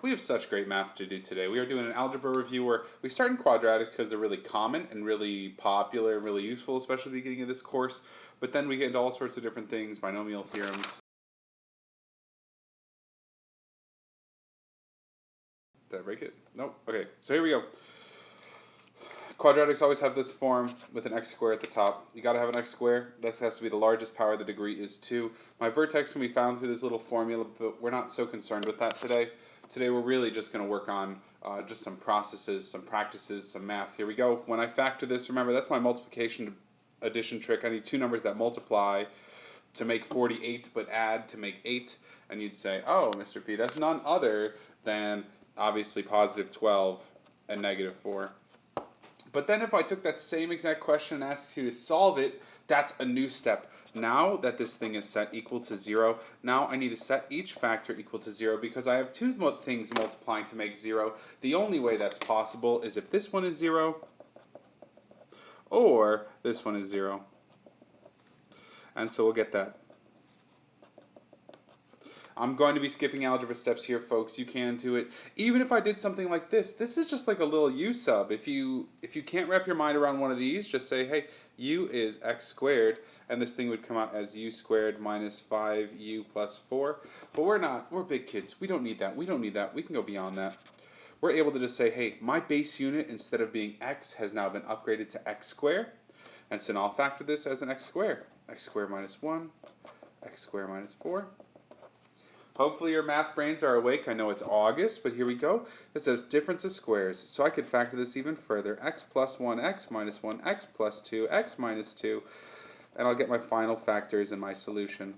We have such great math to do today. We are doing an algebra review where we start in quadratics because they're really common and really popular and really useful, especially at the beginning of this course. But then we get into all sorts of different things, binomial theorems. Did I break it? Nope. Okay, so here we go. Quadratics always have this form with an x squared at the top. You got to have an x squared. That has to be the largest power. The degree is 2. My vertex can be found through this little formula, but we're not so concerned with that today. Today we're really just going to work on just some processes, some practices, some math. Here we go. When I factor this, remember that's my multiplication addition trick. I need two numbers that multiply to make 48, but add to make 8. And you'd say, oh, Mr. P, that's none other than obviously positive 12 and negative 4. But then if I took that same exact question and asked you to solve it, that's a new step. Now that this thing is set equal to 0, now I need to set each factor equal to 0 because I have two things multiplying to make 0. The only way that's possible is if this one is 0 or this one is 0. And so we'll get that. I'm going to be skipping algebra steps here, folks. You can do it. Even if I did something like this is just like a little u sub. If you can't wrap your mind around one of these, just say, hey, u is x squared, and this thing would come out as u squared minus 5u plus 4. But we're not. We're big kids. We don't need that. We don't need that. We can go beyond that. We're able to just say, hey, my base unit, instead of being x, has now been upgraded to x squared. And so now I'll factor this as an x squared. X squared minus 1, x squared minus 4. Hopefully your math brains are awake. I know it's August, but here we go. This says difference of squares. So I could factor this even further. X plus 1x minus 1x plus 2x minus 2. And I'll get my final factors in my solution.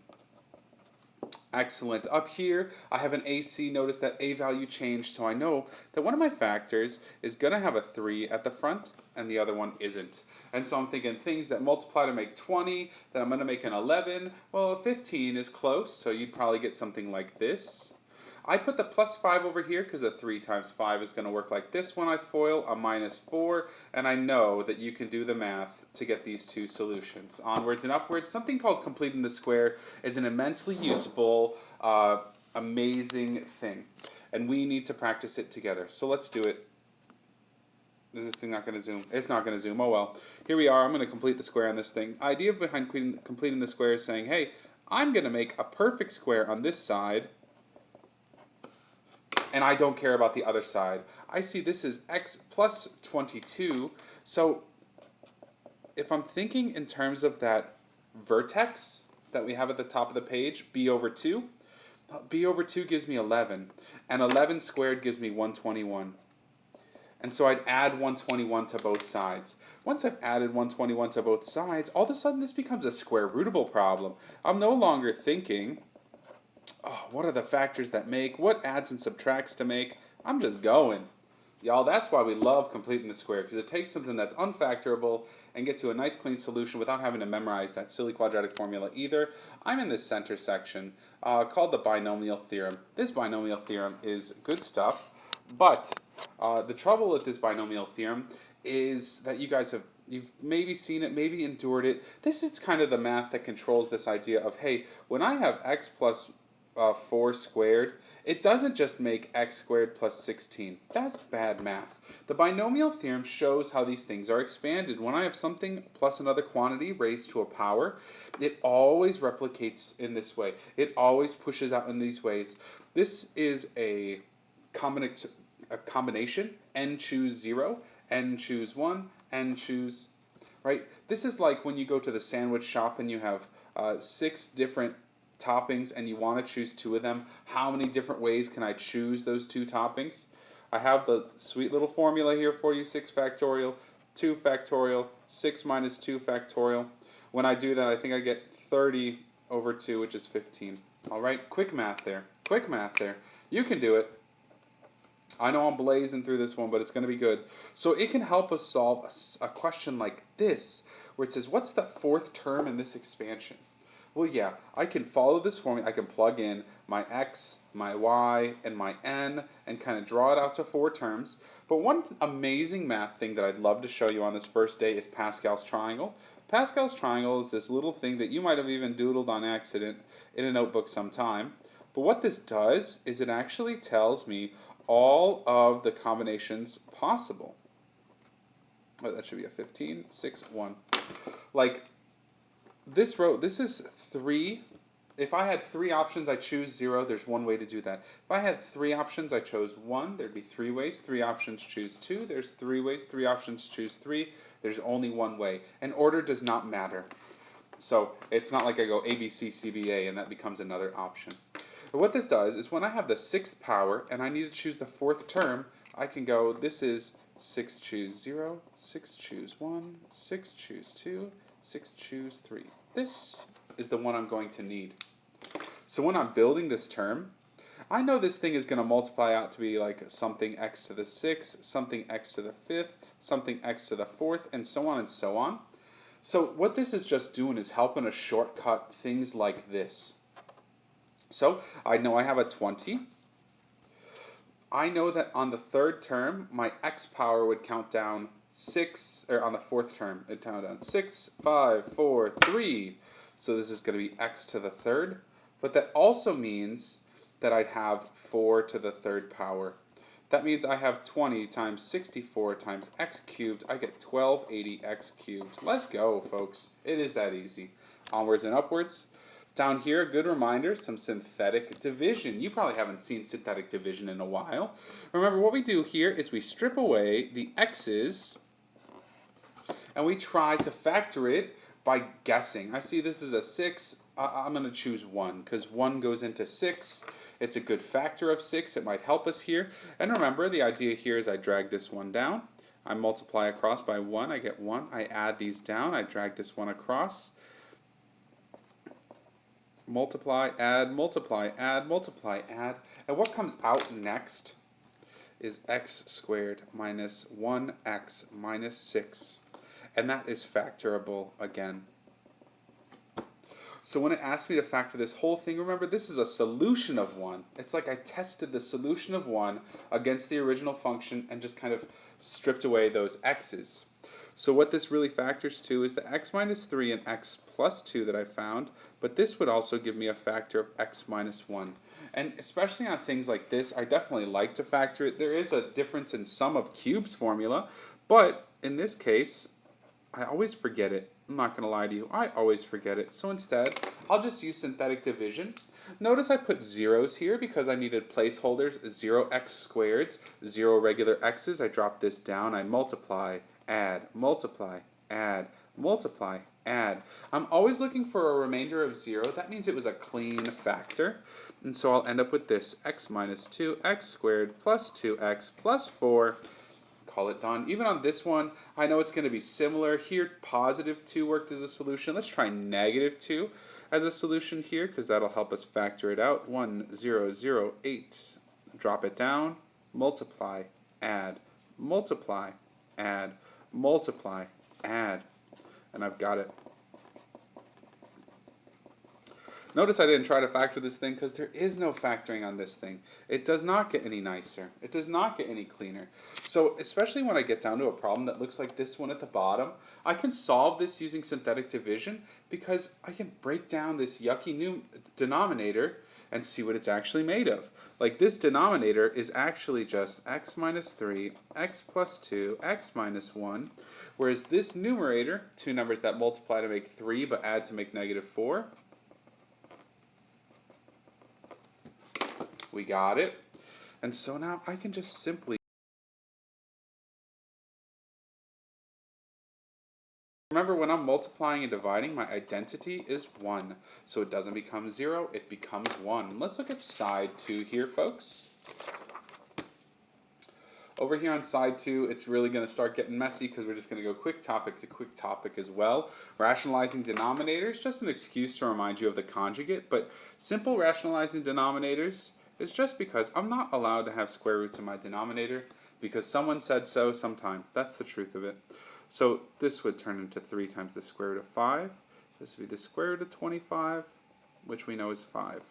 Excellent. Up here, I have an AC. Notice that A value changed, so I know that one of my factors is going to have a 3 at the front, and the other one isn't. And so I'm thinking things that multiply to make 20, that I'm going to make an 11. Well, 15 is close, so you'd probably get something like this. I put the plus 5 over here because a 3 times 5 is going to work like this when I FOIL, a minus 4, and I know that you can do the math to get these two solutions. Onwards and upwards, something called completing the square is an immensely useful, amazing thing, and we need to practice it together. So let's do it. Is this thing not going to zoom? It's not going to zoom. Oh well. Here we are. I'm going to complete the square on this thing. Idea behind completing the square is saying, hey, I'm going to make a perfect square on this side, and I don't care about the other side. I see this is x plus 22, so if I'm thinking in terms of that vertex that we have at the top of the page, b over 2, b over 2 gives me 11, and 11 squared gives me 121. And so I'd add 121 to both sides. Once I've added 121 to both sides, all of a sudden this becomes a square rootable problem. I'm no longer thinking, oh, what are the factors that make? What adds and subtracts to make? I'm just going. Y'all, that's why we love completing the square, because it takes something that's unfactorable and gets you a nice clean solution without having to memorize that silly quadratic formula either. I'm in this center section called the binomial theorem. This binomial theorem is good stuff, but the trouble with this binomial theorem is that you guys you've maybe seen it, maybe endured it. This is kind of the math that controls this idea of, hey, when I have x plus 4 squared, it doesn't just make x squared plus 16. That's bad math. The binomial theorem shows how these things are expanded. When I have something plus another quantity raised to a power, it always replicates in this way. It always pushes out in these ways. This is a combination, n choose 0, n choose 1, n choose, right? This is like when you go to the sandwich shop and you have 6 different toppings and you want to choose 2 of them. How many different ways can I choose those 2 toppings? I have the sweet little formula here for you, 6 factorial, 2 factorial, 6 minus 2 factorial. When I do that, I think I get 30 over 2, which is 15. All right, quick math there. Quick math there. You can do it. I know I'm blazing through this one, but it's going to be good. So it can help us solve a question like this, where it says, what's the 4th term in this expansion? Well, yeah, I can follow this formula. I can plug in my x, my y, and my n, and kind of draw it out to 4 terms. But one amazing math thing that I'd love to show you on this first day is Pascal's triangle. Pascal's triangle is this little thing that you might have even doodled on accident in a notebook sometime. But what this does is it actually tells me all of the combinations possible. Oh, that should be a 15, 6, 1. Like, this row, this is 3. If I had 3 options, I choose 0. There's one way to do that. If I had 3 options, I chose 1. There'd be 3 ways. 3 options, choose 2. There's 3 ways. 3 options, choose 3. There's only one way. And order does not matter. So it's not like I go A, B, C, C, B, A, and that becomes another option. But what this does is when I have the 6th power and I need to choose the 4th term, I can go, this is 6, choose 0, 6, choose 1, 6, choose 2, 6, choose 3. This is the one I'm going to need. So when I'm building this term, I know this thing is going to multiply out to be like something x to the 6th, something x to the 5th, something x to the 4th, and so on and so on. So what this is just doing is helping us shortcut things like this. So I know I have a 20. I know that on the 3rd term, my x power would count down 6, or on the 4th term, it'd count down 6, 5, 4, 3. So this is going to be x to the 3rd. But that also means that I'd have 4 to the 3rd power. That means I have 20 times 64 times x cubed. I get 1280 x cubed. Let's go, folks. It is that easy. Onwards and upwards. Down here, a good reminder, some synthetic division. You probably haven't seen synthetic division in a while. Remember, what we do here is we strip away the x's and we try to factor it by guessing. I see this is a 6. I'm going to choose 1 because 1 goes into 6. It's a good factor of 6. It might help us here. And remember, the idea here is I drag this one down. I multiply across by 1. I get 1. I add these down. I drag this one across. Multiply, add, multiply, add, multiply, add. And what comes out next is x squared minus 1x minus 6. And that is factorable again. So when it asks me to factor this whole thing, remember this is a solution of 1. It's like I tested the solution of 1 against the original function and just kind of stripped away those x's. So what this really factors to is the x minus 3 and x plus 2 that I found, but this would also give me a factor of x minus 1. And especially on things like this, I definitely like to factor it. There is a difference in sum of cubes formula, but in this case, I always forget it. I'm not going to lie to you, I always forget it. So instead, I'll just use synthetic division. Notice I put zeros here because I needed placeholders, 0x squareds, 0 regular x's. I drop this down, I multiply, add, multiply, add, multiply, add. I'm always looking for a remainder of 0. That means it was a clean factor. And so I'll end up with this, x minus 2, x squared plus 2x plus 4. Call it done. Even on this one, I know it's going to be similar. Here, positive 2 worked as a solution. Let's try negative 2 as a solution here, because that'll help us factor it out. 1, 0, 0, 8. Drop it down, multiply, add, multiply, add, multiply, add. And I've got it. Notice I didn't try to factor this thing because there is no factoring on this thing. It does not get any nicer. It does not get any cleaner. So especially when I get down to a problem that looks like this one at the bottom, I can solve this using synthetic division because I can break down this yucky new denominator and see what it's actually made of. Like this denominator is actually just x minus 3, x plus 2, x minus 1, whereas this numerator, two numbers that multiply to make 3 but add to make negative 4, we got it. And so now I can just simply remember when I'm multiplying and dividing, my identity is 1. So it doesn't become 0, it becomes 1. Let's look at side 2 here, folks. Over here on side 2, it's really going to start getting messy because we're just going to go quick topic to quick topic as well. Rationalizing denominators, just an excuse to remind you of the conjugate, but simple rationalizing denominators is just because I'm not allowed to have square roots in my denominator because someone said so sometime. That's the truth of it. So this would turn into 3 times the square root of 5. This would be the square root of 25, which we know is 5.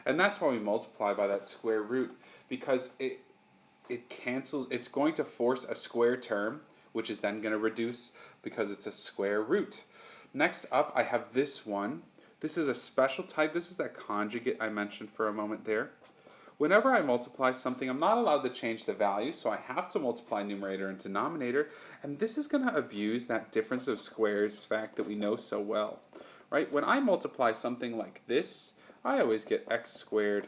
And that's why we multiply by that square root, because it cancels, it's going to force a square term, which is then going to reduce because it's a square root. Next up, I have this one. This is a special type. This is that conjugate I mentioned for a moment there. Whenever I multiply something, I'm not allowed to change the value, so I have to multiply numerator and denominator, and this is going to abuse that difference of squares fact that we know so well, right? When I multiply something like this, I always get x squared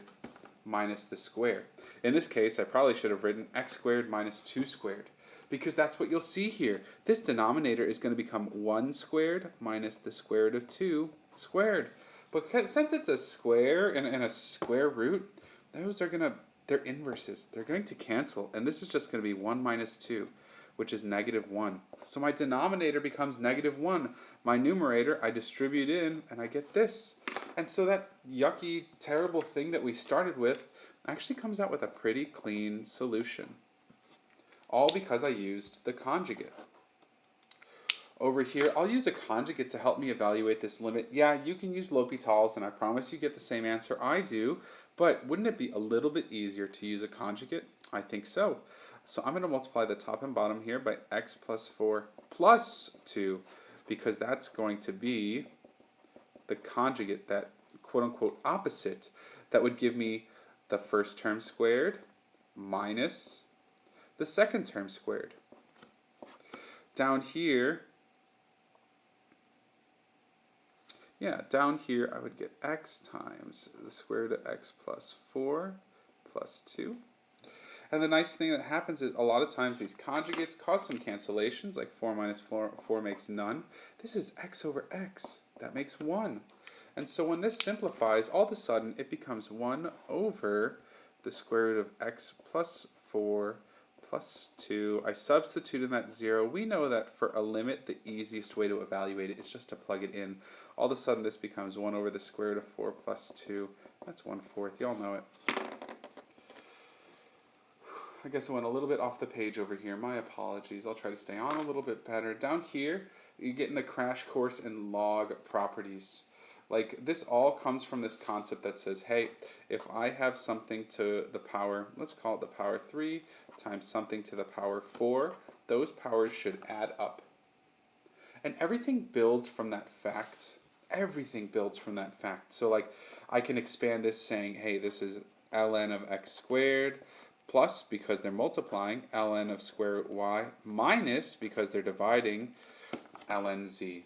minus the square. In this case, I probably should have written x squared minus 2 squared, because that's what you'll see here. This denominator is going to become 1 squared minus the square root of 2 squared. But since it's a square and a square root, they're inverses. They're going to cancel, and this is just going to be 1 minus 2, which is negative 1. So my denominator becomes negative 1. My numerator, I distribute in, and I get this. And so that yucky, terrible thing that we started with actually comes out with a pretty clean solution. All because I used the conjugate. Over here, I'll use a conjugate to help me evaluate this limit. Yeah, you can use L'Hopital's, and I promise you get the same answer I do, but wouldn't it be a little bit easier to use a conjugate? I think so. So I'm going to multiply the top and bottom here by x plus 4 plus 2, because that's going to be the conjugate, that quote-unquote opposite, that would give me the first term squared minus the second term squared. Down here, I would get x times the square root of x plus 4 plus 2. And the nice thing that happens is a lot of times these conjugates cause some cancellations, like 4 minus 4 makes none. This is x over x. That makes 1. And so when this simplifies, all of a sudden it becomes 1 over the square root of x plus 4 plus 2. I substitute in that 0. We know that for a limit, the easiest way to evaluate it is just to plug it in. All of a sudden, this becomes 1 over the square root of 4 plus 2. That's 1/4. Y'all know it. I guess I went a little bit off the page over here. My apologies. I'll try to stay on a little bit better. Down here, you get in the crash course in log properties. Like, this all comes from this concept that says, hey, if I have something to the power, let's call it the power 3 times something to the power 4, those powers should add up. And everything builds from that fact. Everything builds from that fact. So, like, I can expand this saying, hey, this is ln of x squared, plus, because they're multiplying, ln of square root y, minus, because they're dividing, ln z.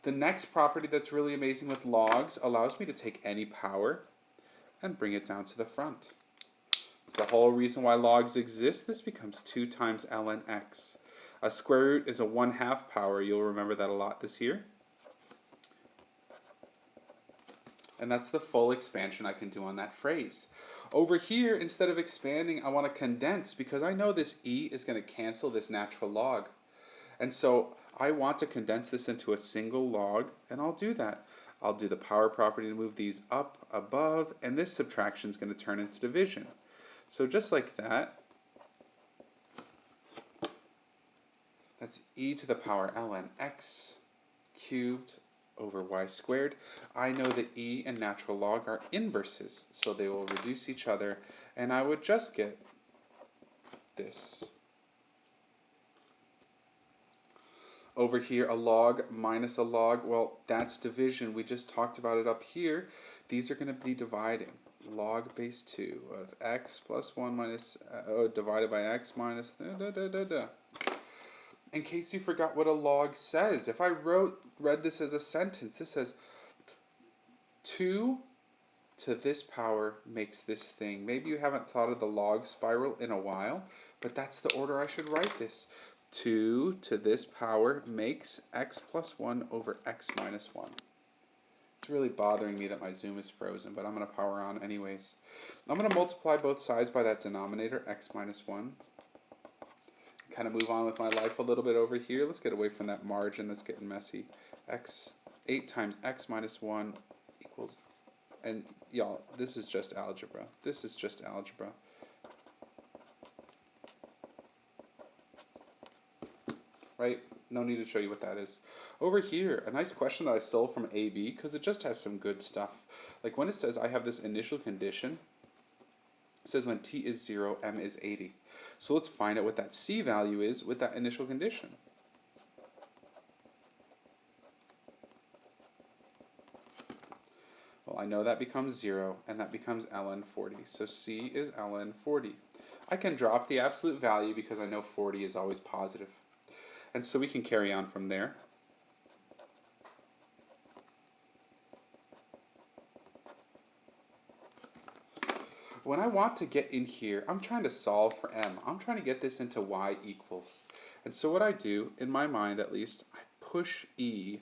The next property that's really amazing with logs allows me to take any power and bring it down to the front. It's the whole reason why logs exist. This becomes 2 times ln x. A square root is a 1/2 power. You'll remember that a lot this year. And that's the full expansion I can do on that phrase. Over here, instead of expanding, I want to condense, because I know this e is going to cancel this natural log. And so I want to condense this into a single log, and I'll do that. I'll do the power property to move these up above, and this subtraction is going to turn into division. So just like that, that's e to the power ln x cubed over y squared. I know that e and natural log are inverses, so they will reduce each other, and I would just get this. Over here, a log minus a log, well, that's division. We just talked about it up here. These are going to be dividing. Log base 2 of x plus 1 minus, divided by x minus, In case you forgot what a log says, if I read this as a sentence, this says 2 to this power makes this thing. Maybe you haven't thought of the log spiral in a while, but that's the order I should write this. 2 to this power makes x plus 1 over x minus 1. It's really bothering me that my Zoom is frozen, but I'm going to power on anyways. I'm going to multiply both sides by that denominator, x minus 1. Kind of move on with my life a little bit over here. Let's get away from that margin that's getting messy. 8 times x minus 1 equals, and y'all, this is just algebra. This is just algebra. Right? No need to show you what that is. Over here, a nice question that I stole from AB, because it just has some good stuff. Like when it says I have this initial condition, it says when t is 0, m is 80. So let's find out what that c value is with that initial condition. Well, I know that becomes 0, and that becomes ln 40. So C is ln 40. I can drop the absolute value because I know 40 is always positive. And so we can carry on from there. When I want to get in here, I'm trying to solve for m. I'm trying to get this into y equals. And so what I do, in my mind at least, I push e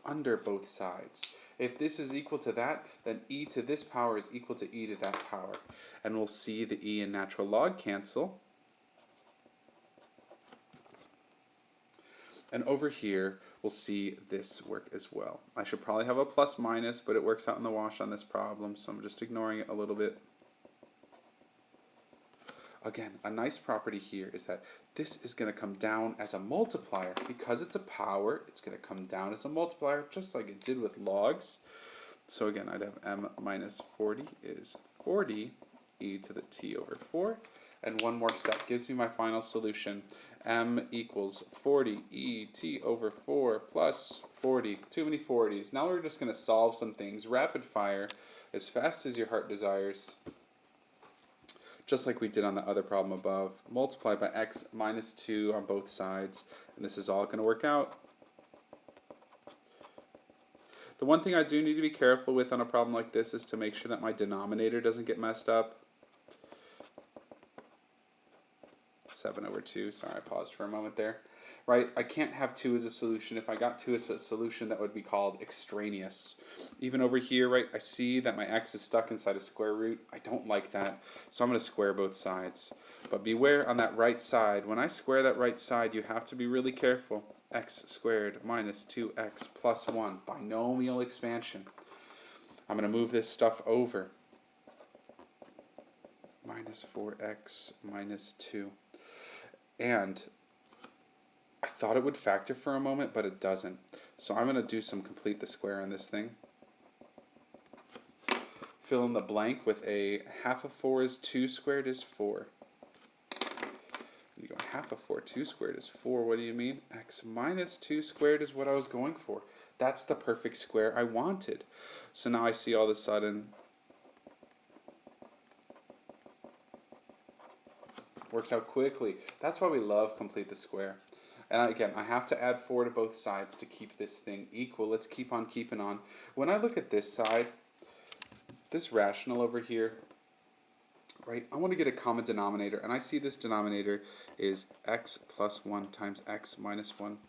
under both sides. If this is equal to that, then e to this power is equal to e to that power. And we'll see the e and natural log cancel. And over here, we'll see this work as well. I should probably have a plus minus, but it works out in the wash on this problem, so I'm just ignoring it a little bit. Again, a nice property here is that this is going to come down as a multiplier. Because it's a power, it's going to come down as a multiplier, just like it did with logs. So again, I'd have m minus 40 is 40 e to the t over 4. And one more step gives me my final solution. M equals 40 e t over 4 plus 40. Too many 40s. Now we're just going to solve some things rapid fire as fast as your heart desires. Just like we did on the other problem above. Multiply by x minus 2 on both sides. And this is all going to work out. The one thing I do need to be careful with on a problem like this is to make sure that my denominator doesn't get messed up. 7 over 2. Sorry, I paused for a moment there. Right, I can't have 2 as a solution. If I got 2 as a solution, that would be called extraneous. Even over here, right, I see that my x is stuck inside a square root. I don't like that, so I'm going to square both sides. But beware on that right side. When I square that right side, you have to be really careful. X squared minus 2x plus 1, binomial expansion. I'm going to move this stuff over. Minus 4x minus 2. And I thought it would factor for a moment, but it doesn't. So I'm going to do some complete the square on this thing. Fill in the blank with a half of 4 is 2 squared is 4. You go half of 4, 2 squared is 4. What do you mean? X minus 2 squared is what I was going for. That's the perfect square I wanted. So now I see all of a sudden works out quickly. That's why we love complete the square. And again, I have to add 4 to both sides to keep this thing equal. Let's keep on keeping on. When I look at this side, this rational over here, right, I want to get a common denominator, and I see this denominator is x plus 1 times x minus 1.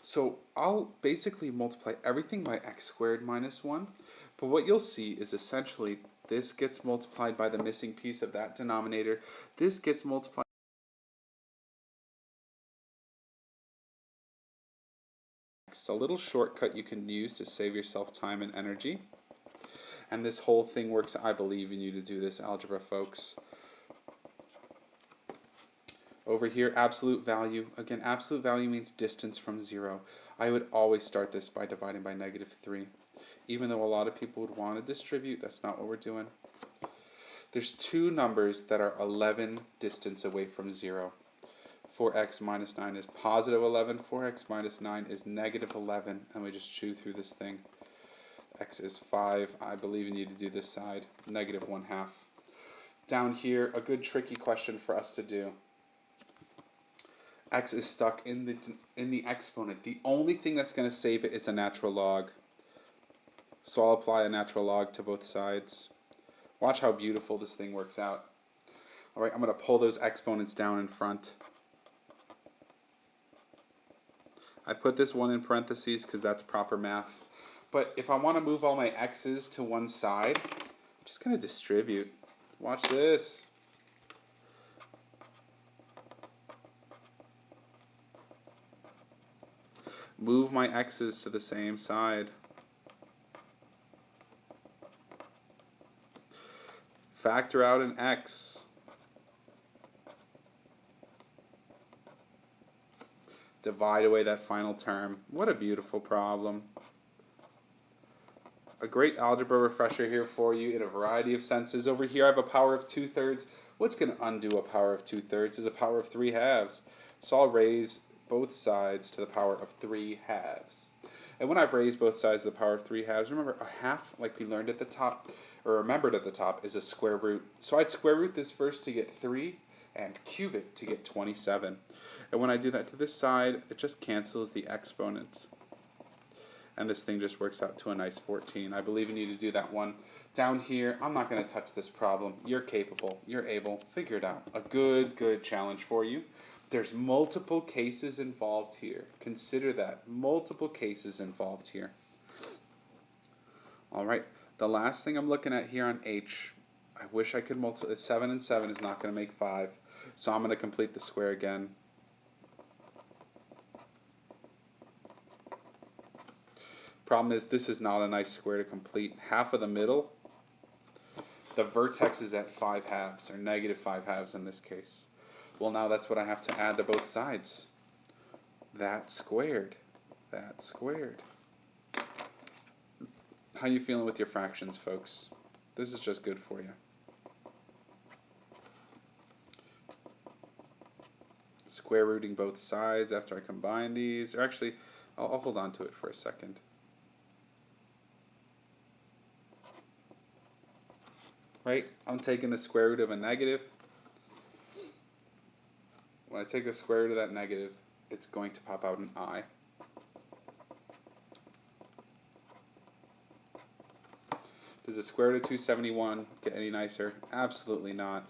So I'll basically multiply everything by x squared minus 1, but what you'll see is essentially this gets multiplied by the missing piece of that denominator. This gets multiplied. It's a little shortcut you can use to save yourself time and energy. And this whole thing works. I believe in you to do this, algebra folks. Over here, absolute value. Again, absolute value means distance from 0. I would always start this by dividing by -3. Even though a lot of people would want to distribute, that's not what we're doing. There's two numbers that are 11 distance away from 0. 4x minus 9 is positive 11, 4x minus 9 is negative 11, and we just chew through this thing. X is 5, I believe in you to do this side, negative 1/2. Down here, a good tricky question for us to do. X is stuck in the exponent. The only thing that's going to save it is a natural log. So I'll apply a natural log to both sides. Watch how beautiful this thing works out. Alright, I'm going to pull those exponents down in front. I put this one in parentheses because that's proper math. But if I want to move all my x's to one side, I'm just going to distribute. Watch this. Move my x's to the same side. Factor out an x. Divide away that final term. What a beautiful problem. A great algebra refresher here for you in a variety of senses. Over here I have a power of 2/3. What's going to undo a power of 2/3 is a power of 3/2. So I'll raise both sides to the power of 3/2. And when I've raised both sides of the power of 3 halves, remember a half, like we learned at the top, or remembered at the top, is a square root. So I'd square root this first to get 3 and cube it to get 27. And when I do that to this side, it just cancels the exponents. And this thing just works out to a nice 14. I believe in you to do that one. Down here, I'm not going to touch this problem. You're capable. You're able. Figure it out. A good challenge for you. There's multiple cases involved here. Consider that. Multiple cases involved here. All right. The last thing I'm looking at here on H, I wish I could multiply. 7 and 7 is not going to make 5. So I'm going to complete the square again. Problem is, this is not a nice square to complete. Half of the middle, the vertex is at 5 halves, or negative 5 halves in this case. Well, now that's what I have to add to both sides. That squared. That squared. How you feeling with your fractions, folks? This is just good for you. Square rooting both sides after I combine these. Or actually, I'll hold on to it for a second. Right? I'm taking the square root of a negative. When I take the square root of that negative, it's going to pop out an I. Does the square root of 271 get any nicer? Absolutely not.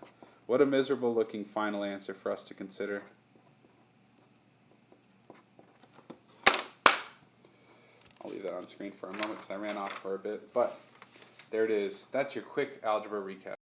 What a miserable looking final answer for us to consider. I'll leave that on screen for a moment because I ran off for a bit, but there it is. That's your quick algebra recap.